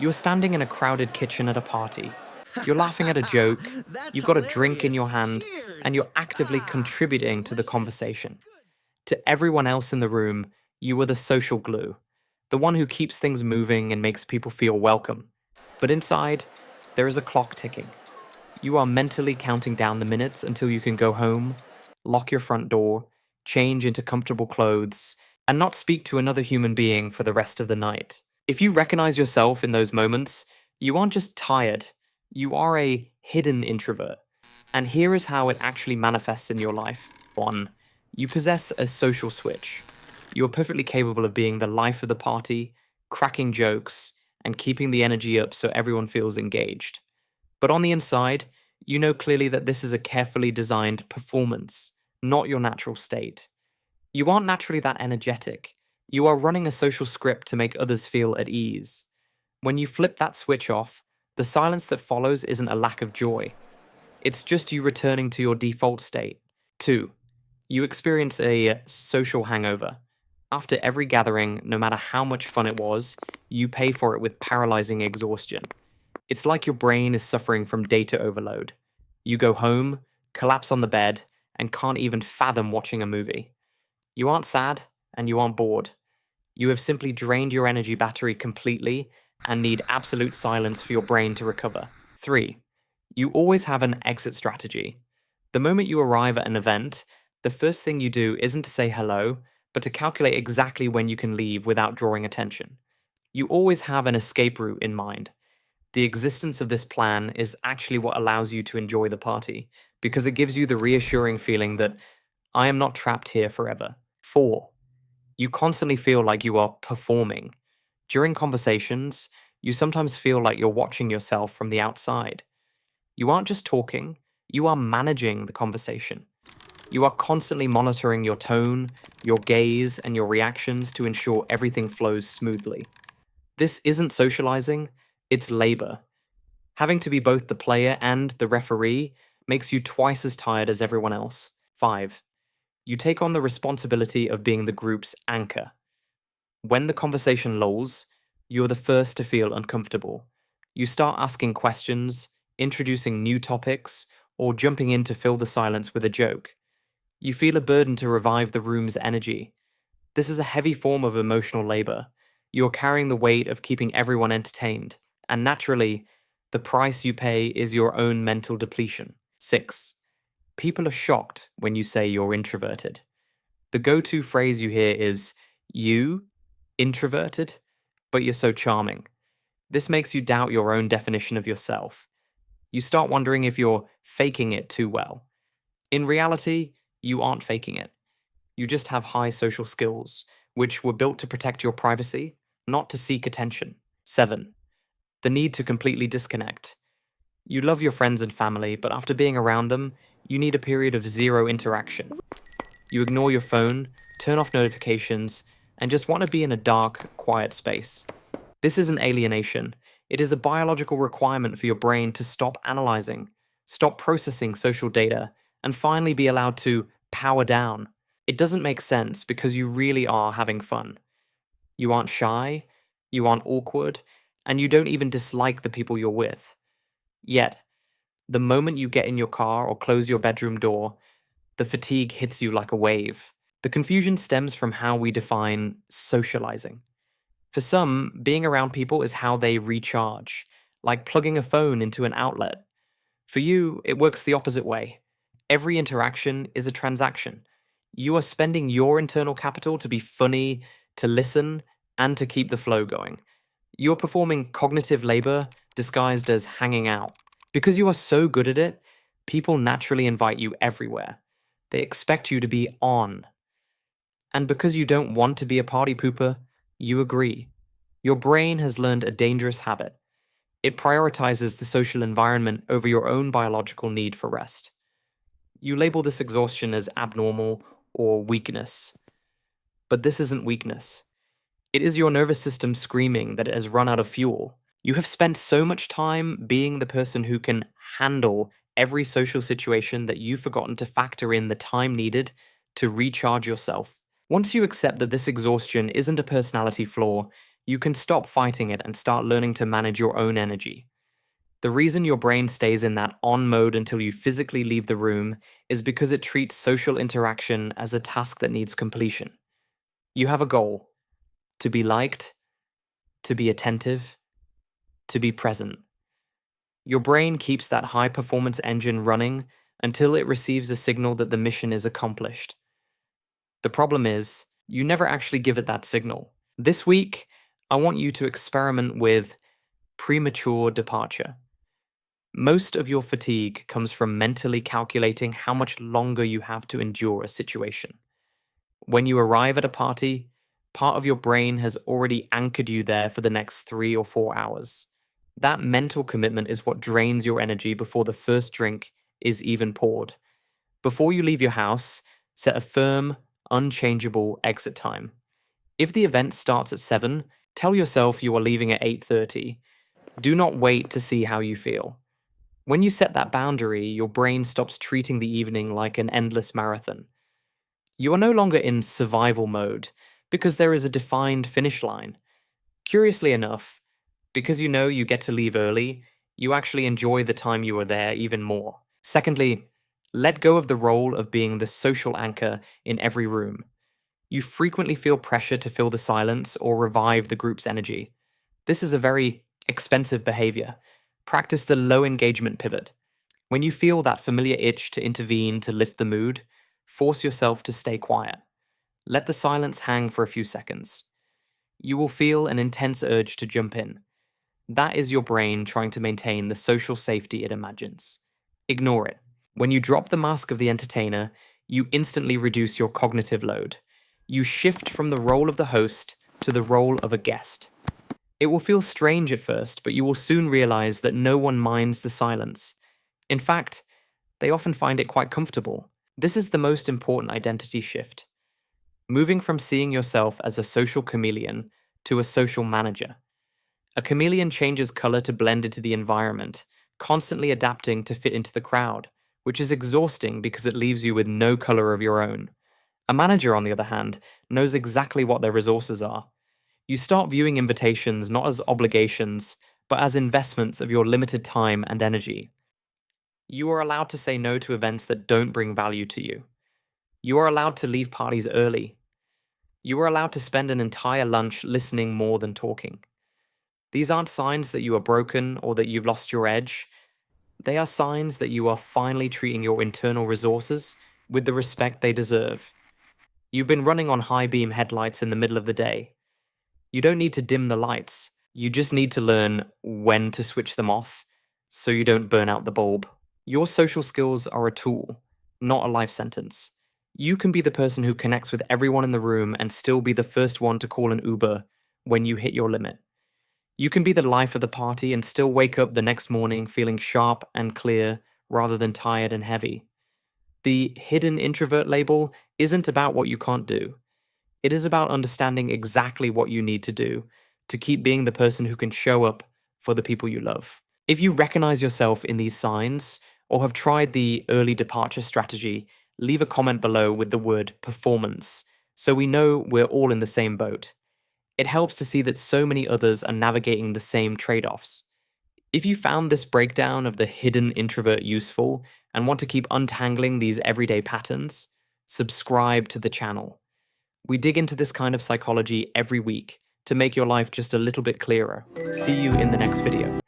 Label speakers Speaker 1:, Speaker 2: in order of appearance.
Speaker 1: You're standing in a crowded kitchen at a party. You're laughing at a joke,
Speaker 2: That's
Speaker 1: you've got a drink in your
Speaker 2: hilarious.
Speaker 1: hand, and
Speaker 2: Cheers.
Speaker 1: you're actively contributing to the
Speaker 2: Delicious.
Speaker 1: conversation. To everyone else in the room, you are the social glue, the one who keeps things moving and makes people feel welcome. But inside, there is a clock ticking. You are mentally counting down the minutes until you can go home, lock your front door, change into comfortable clothes, and not speak to another human being for the rest of the night. If you recognize yourself in those moments, you aren't just tired, you are a hidden introvert. And here is how it actually manifests in your life. 1. You possess a social switch. You are perfectly capable of being the life of the party, cracking jokes, and keeping the energy up so everyone feels engaged. But on the inside, you know clearly that this is a carefully designed performance, not your natural state. You aren't naturally that energetic. You are running a social script to make others feel at ease. When you flip that switch off, the silence that follows isn't a lack of joy. It's just you returning to your default state. 2. You experience a social hangover. After every gathering, no matter how much fun it was, you pay for it with paralyzing exhaustion. It's like your brain is suffering from data overload. You go home, collapse on the bed, and can't even fathom watching a movie. You aren't sad, and you aren't bored. You have simply drained your energy battery completely and need absolute silence for your brain to recover. 3. You always have an exit strategy. The moment you arrive at an event, the first thing you do isn't to say hello, but to calculate exactly when you can leave without drawing attention. You always have an escape route in mind. The existence of this plan is actually what allows you to enjoy the party, because it gives you the reassuring feeling that I am not trapped here forever. 4. You constantly feel like you are performing. During conversations, you sometimes feel like you're watching yourself from the outside. You aren't just talking, you are managing the conversation. You are constantly monitoring your tone, your gaze, and your reactions to ensure everything flows smoothly. This isn't socializing, it's labor. Having to be both the player and the referee makes you twice as tired as everyone else. 5. You take on the responsibility of being the group's anchor. When the conversation lulls, you're the first to feel uncomfortable. You start asking questions, introducing new topics, or jumping in to fill the silence with a joke. You feel a burden to revive the room's energy. This is a heavy form of emotional labor. You're carrying the weight of keeping everyone entertained, and naturally, the price you pay is your own mental depletion. 6. People are shocked when you say you're introverted. The go to phrase you hear is, you, introverted, but you're so charming. This makes you doubt your own definition of yourself. You start wondering if you're faking it too well. In reality, you aren't faking it. You just have high social skills, which were built to protect your privacy, not to seek attention. 7. The need to completely disconnect. You love your friends and family, but after being around them, you need a period of zero interaction. You ignore your phone, turn off notifications, and just want to be in a dark, quiet space. This isn't alienation. It is a biological requirement for your brain to stop analyzing, stop processing social data, and finally be allowed to power down. It doesn't make sense because you really are having fun. You aren't shy, you aren't awkward, and you don't even dislike the people you're with. Yet, the moment you get in your car or close your bedroom door, the fatigue hits you like a wave. The confusion stems from how we define socializing. For some, being around people is how they recharge, like plugging a phone into an outlet. For you, it works the opposite way. Every interaction is a transaction. You are spending your internal capital to be funny, to listen, and to keep the flow going. You're performing cognitive labor disguised as hanging out. Because you are so good at it, people naturally invite you everywhere. They expect you to be on. And because you don't want to be a party pooper, you agree. Your brain has learned a dangerous habit. It prioritizes the social environment over your own biological need for rest. You label this exhaustion as abnormal or weakness. But this isn't weakness. It is your nervous system screaming that it has run out of fuel. You have spent so much time being the person who can handle every social situation that you've forgotten to factor in the time needed to recharge yourself. Once you accept that this exhaustion isn't a personality flaw, you can stop fighting it and start learning to manage your own energy. The reason your brain stays in that on mode until you physically leave the room is because it treats social interaction as a task that needs completion. You have a goal: to be liked, to be attentive, to be present. Your brain keeps that high performance engine running until it receives a signal that the mission is accomplished. The problem is, you never actually give it that signal. This week, I want you to experiment with premature departure. Most of your fatigue comes from mentally calculating how much longer you have to endure a situation. When you arrive at a party, part of your brain has already anchored you there for the next 3 or 4 hours. That mental commitment is what drains your energy before the first drink is even poured. Before you leave your house, set a firm, unchangeable exit time. If the event starts at 7, tell yourself you are leaving at 8:30. Do not wait to see how you feel. When you set that boundary, your brain stops treating the evening like an endless marathon. You are no longer in survival mode because there is a defined finish line. Curiously enough, because you know you get to leave early, you actually enjoy the time you are there even more. Secondly, let go of the role of being the social anchor in every room. You frequently feel pressure to fill the silence or revive the group's energy. This is a very expensive behavior. Practice the low engagement pivot. When you feel that familiar itch to intervene to lift the mood, force yourself to stay quiet. Let the silence hang for a few seconds. You will feel an intense urge to jump in. That is your brain trying to maintain the social safety it imagines. Ignore it. When you drop the mask of the entertainer, you instantly reduce your cognitive load. You shift from the role of the host to the role of a guest. It will feel strange at first, but you will soon realize that no one minds the silence. In fact, they often find it quite comfortable. This is the most important identity shift. Moving from seeing yourself as a social chameleon to a social manager. A chameleon changes color to blend into the environment, constantly adapting to fit into the crowd, which is exhausting because it leaves you with no color of your own. A manager, on the other hand, knows exactly what their resources are. You start viewing invitations not as obligations, but as investments of your limited time and energy. You are allowed to say no to events that don't bring value to you. You are allowed to leave parties early. You are allowed to spend an entire lunch listening more than talking. These aren't signs that you are broken or that you've lost your edge. They are signs that you are finally treating your internal resources with the respect they deserve. You've been running on high beam headlights in the middle of the day. You don't need to dim the lights. You just need to learn when to switch them off so you don't burn out the bulb. Your social skills are a tool, not a life sentence. You can be the person who connects with everyone in the room and still be the first one to call an Uber when you hit your limit. You can be the life of the party and still wake up the next morning feeling sharp and clear rather than tired and heavy. The hidden introvert label isn't about what you can't do. It is about understanding exactly what you need to do to keep being the person who can show up for the people you love. If you recognize yourself in these signs or have tried the early departure strategy, leave a comment below with the word performance so we know we're all in the same boat. It helps to see that so many others are navigating the same trade-offs. If you found this breakdown of the hidden introvert useful and want to keep untangling these everyday patterns, subscribe to the channel. We dig into this kind of psychology every week to make your life just a little bit clearer. See you in the next video.